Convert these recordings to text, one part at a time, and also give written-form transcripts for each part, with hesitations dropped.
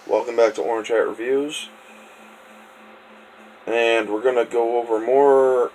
Welcome back to Orange Hat Reviews. And we're going to go over more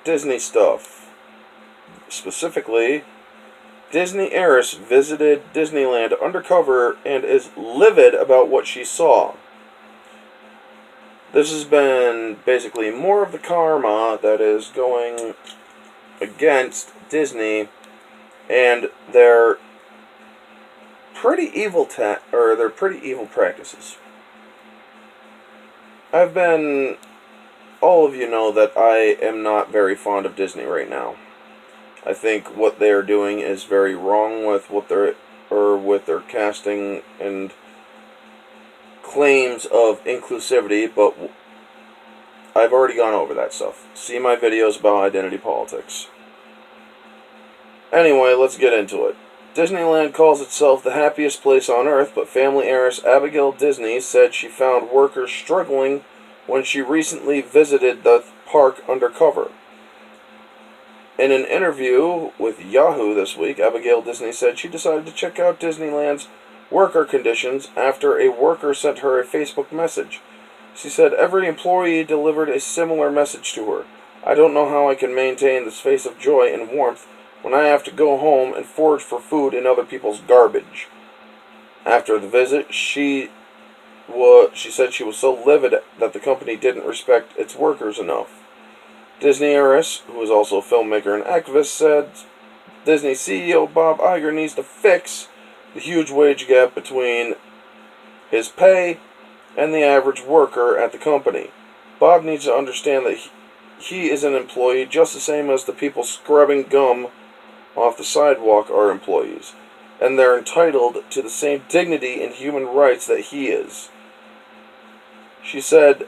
Disney stuff. Specifically, Disney heiress visited Disneyland undercover and is livid about what she saw. This has been basically more of the karma that is going against Disney and their pretty evil their pretty evil practices. All of you know that I am not very fond of Disney right now. I think what they are doing is very wrong with with their casting and claims of inclusivity, but I've already gone over that stuff. See my videos about identity politics. Anyway, let's get into it. Disneyland calls itself the happiest place on earth, but family heiress Abigail Disney said she found workers struggling when she recently visited the park undercover. In an interview with Yahoo this week, Abigail Disney said she decided to check out Disneyland's worker conditions after a worker sent her a Facebook message. She said every employee delivered a similar message to her. I don't know how I can maintain this face of joy and warmth when I have to go home and forage for food in other people's garbage. After the visit, she said she was so livid that the company didn't respect its workers enough. Disney heiress, who is also a filmmaker and activist, said Disney CEO Bob Iger needs to fix the huge wage gap between his pay and the average worker at the company. Bob needs to understand that he is an employee just the same as the people scrubbing gum off the sidewalk are employees, and they're entitled to the same dignity and human rights that he is. She said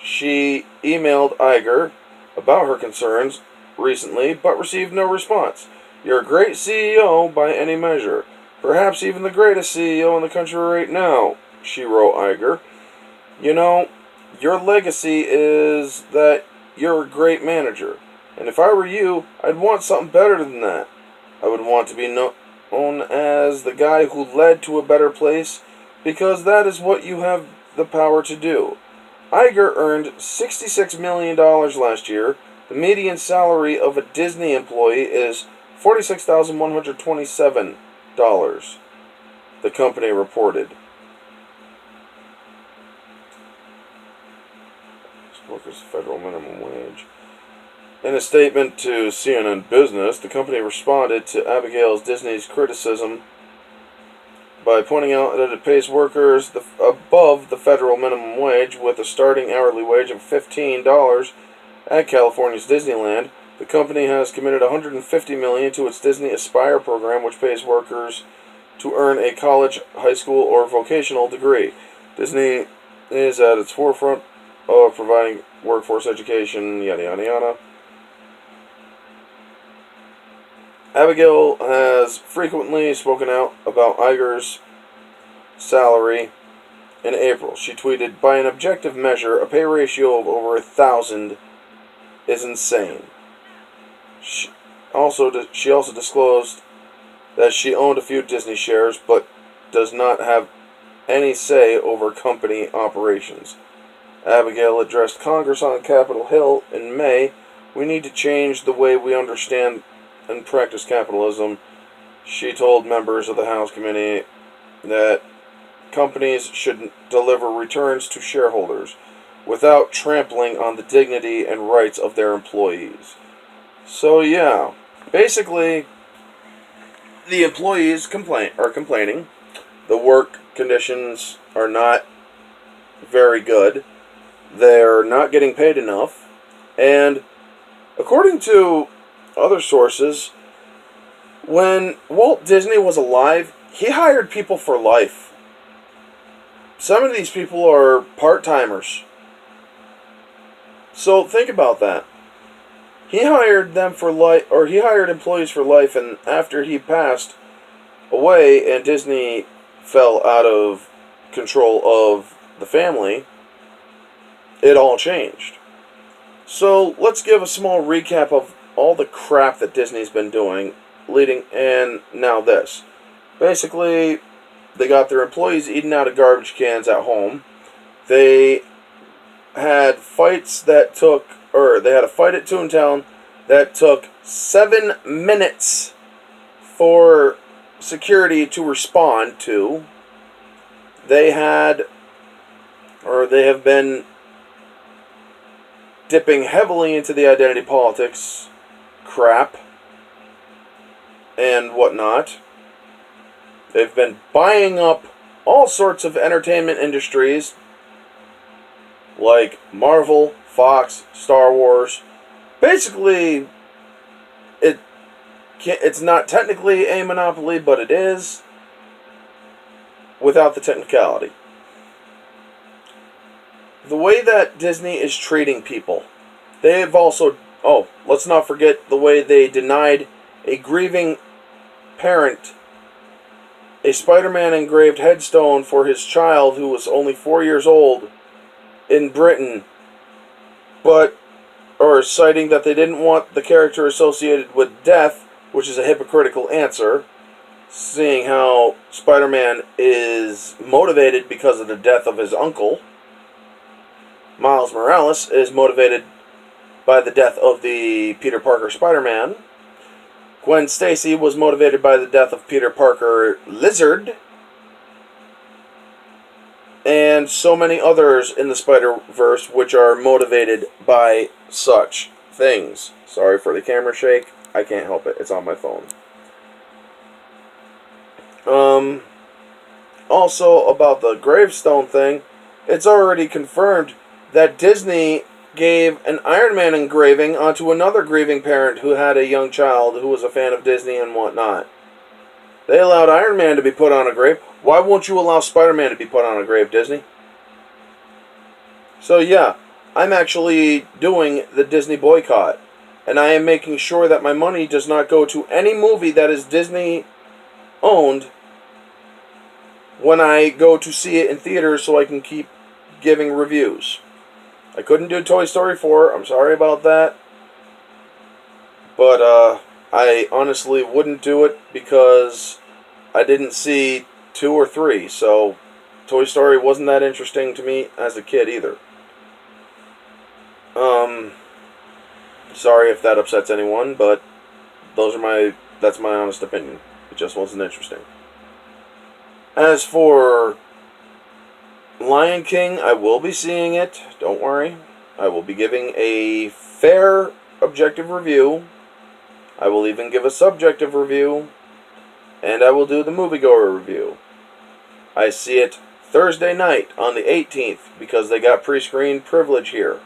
she emailed Iger about her concerns recently, but received no response. You're a great CEO by any measure, perhaps even the greatest CEO in the country right now, she wrote Iger. You know, your legacy is that you're a great manager, and if I were you, I'd want something better than that. I would want to be known as the guy who led to a better place, because that is what you have the power to do. Iger earned $66 million last year. The median salary of a Disney employee is $46,127, the company reported. This workers' federal minimum wage. In a statement to CNN Business, the company responded to Abigail Disney's criticism by pointing out that it pays workers above the federal minimum wage, with a starting hourly wage of $15 at California's Disneyland. The company has committed $150 million to its Disney Aspire program, which pays workers to earn a college, high school, or vocational degree. Disney is at its forefront of providing workforce education, yada yada yada. Abigail has frequently spoken out about Iger's salary. In April, she tweeted, by an objective measure, a pay ratio of over 1,000 is insane. She also disclosed that she owned a few Disney shares, but does not have any say over company operations. Abigail addressed Congress on Capitol Hill in May. We need to change the way we understand and practice capitalism. She told members of the House committee that companies should deliver returns to shareholders without trampling on the dignity and rights of their employees. So yeah, basically, the employees are complaining. The work conditions are not very good. They're not getting paid enough. And according to other sources, when Walt Disney was alive, he hired people for life. Some of these people are part-timers. So think about that. He hired them for life, or he hired employees for life, and after he passed away and Disney fell out of control of the family, it all changed. So let's give a small recap of all the crap that Disney's been doing, and now this. Basically, They got their employees eating out of garbage cans at home. They had fights that took, or they had a fight at Toontown that took 7 minutes for security to respond to. They had, or they have been dipping heavily into the identity politics crap and whatnot. They've been buying up all sorts of entertainment industries like Marvel, Fox, Star Wars. Basically, it's not technically a monopoly, but it is without the technicality. The way that Disney is treating people, they have also... Oh, let's not forget the way they denied a grieving parent a Spider-Man engraved headstone for his child who was only 4 years old in Britain, citing that they didn't want the character associated with death, which is a hypocritical answer, seeing how Spider-Man is motivated because of the death of his uncle. Miles Morales is motivated by the death of the Peter Parker Spider-Man. Gwen Stacy was motivated by the death of Peter Parker Lizard. And so many others in the Spider-Verse which are motivated by such things. Sorry for the camera shake. I can't help it. It's on my phone. Also, about the gravestone thing, it's already confirmed that Disney gave an Iron Man engraving onto another grieving parent who had a young child who was a fan of Disney and whatnot. They allowed Iron Man to be put on a grave. Why won't you allow Spider-Man to be put on a grave, Disney? So yeah, I'm actually doing the Disney boycott. And I am making sure that my money does not go to any movie that is Disney owned when I go to see it in theaters so I can keep giving reviews. I couldn't do Toy Story 4. I'm sorry about that. But I honestly wouldn't do it because I didn't see 2 or 3. So Toy Story wasn't that interesting to me as a kid either. Sorry if that upsets anyone, but that's my honest opinion. It just wasn't interesting. As for Lion King, I will be seeing it. Don't worry. I will be giving a fair, objective review. I will even give a subjective review. And I will do the moviegoer review. I see it Thursday night on the 18th because they got pre-screen privilege here.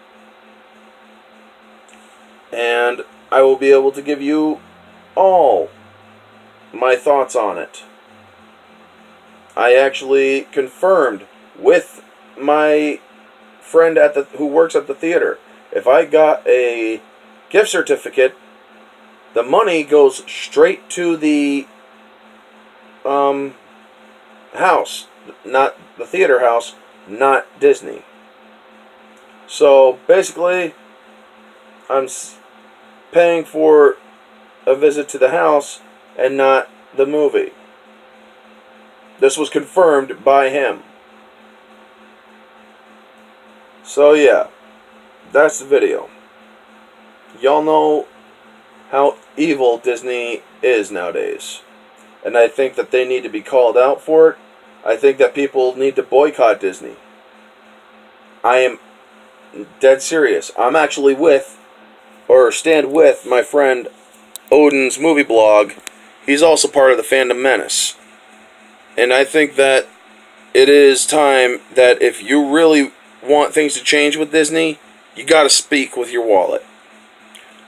And I will be able to give you all my thoughts on it. I actually confirmed with my friend who works at the theater. If I got a gift certificate, the money goes straight to the house, not the theater house, not Disney. So basically, I'm paying for a visit to the house and not the movie. This was confirmed by him. So yeah, that's the video. Y'all know how evil Disney is nowadays. And I think that they need to be called out for it. I think that people need to boycott Disney. I am dead serious. I'm actually stand with my friend Odin's movie blog. He's also part of the Fandom Menace. And I think that it is time that if you really want things to change with Disney, you gotta speak with your wallet.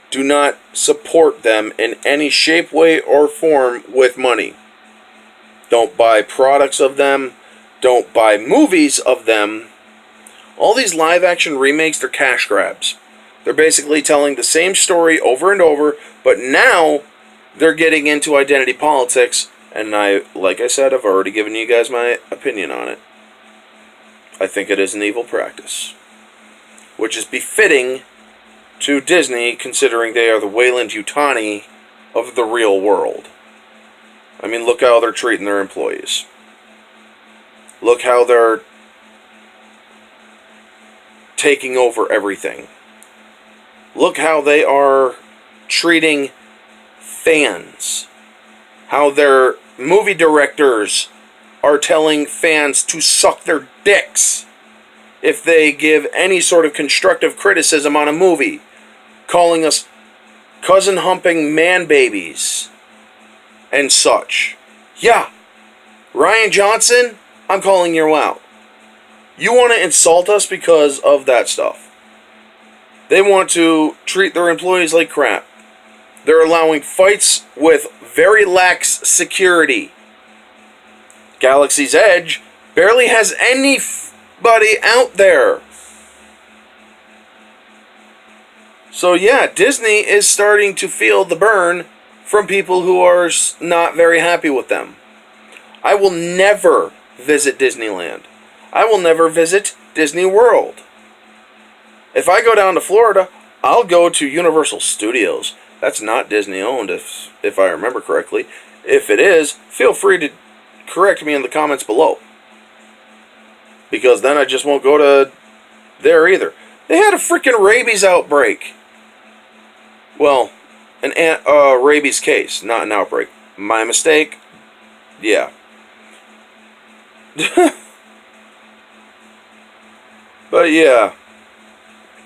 Do not support them in any shape, way, or form with money. Don't buy products of them. Don't buy movies of them. All these live-action remakes, they're cash grabs. They're basically telling the same story over and over, but now they're getting into identity politics, and like I said, I've already given you guys my opinion on it. I think it is an evil practice, which is befitting to Disney, considering they are the Weyland-Yutani of the real world. I mean, look how they're treating their employees. Look how they're taking over everything. Look how they are treating fans. How their movie directors are telling fans to suck their dicks if they give any sort of constructive criticism on a movie, calling us cousin-humping man-babies and such. Yeah, Ryan Johnson, I'm calling you out. You want to insult us because of that stuff. They want to treat their employees like crap. They're allowing fights with very lax security. Galaxy's Edge barely has anybody out there. So yeah, Disney is starting to feel the burn from people who are not very happy with them. I will never visit Disneyland. I will never visit Disney World. If I go down to Florida, I'll go to Universal Studios. That's not Disney owned, if I remember correctly. If it is, feel free to correct me in the comments below. Because then I just won't go to there either. They had a freaking rabies outbreak. Well, an rabies case, not an outbreak. My mistake. Yeah. But yeah,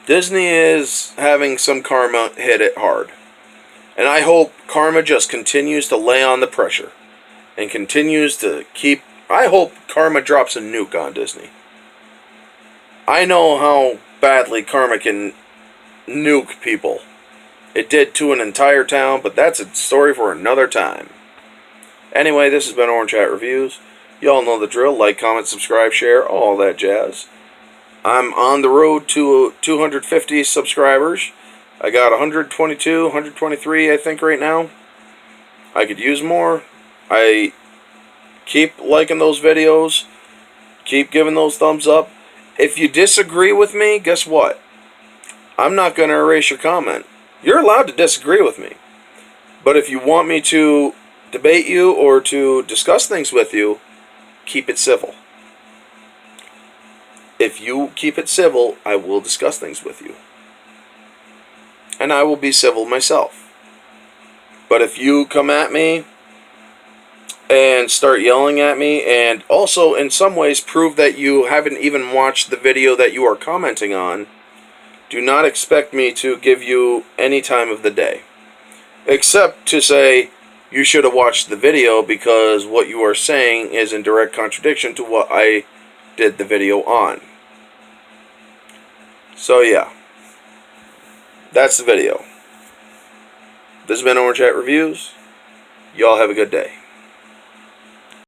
Disney is having some karma hit it hard. And I hope karma just continues to lay on the pressure. And continues to keep... I hope karma drops a nuke on Disney. I know how badly karma can nuke people. It did to an entire town, but that's a story for another time. Anyway, this has been Orange Hat Reviews. Y'all know the drill. Like, comment, subscribe, share, all that jazz. I'm on the road to 250 subscribers. I got 122, 123, I think, right now. I could use more. I keep liking those videos. Keep giving those thumbs up. If you disagree with me, guess what? I'm not going to erase your comment. You're allowed to disagree with me. But if you want me to debate you or to discuss things with you, keep it civil. If you keep it civil, I will discuss things with you. And I will be civil myself. But if you come at me and start yelling at me, and also in some ways prove that you haven't even watched the video that you are commenting on, do not expect me to give you any time of the day. Except to say, you should have watched the video because what you are saying is in direct contradiction to what I did the video on. So yeah, that's the video. This has been Orange Hat Reviews. Y'all have a good day.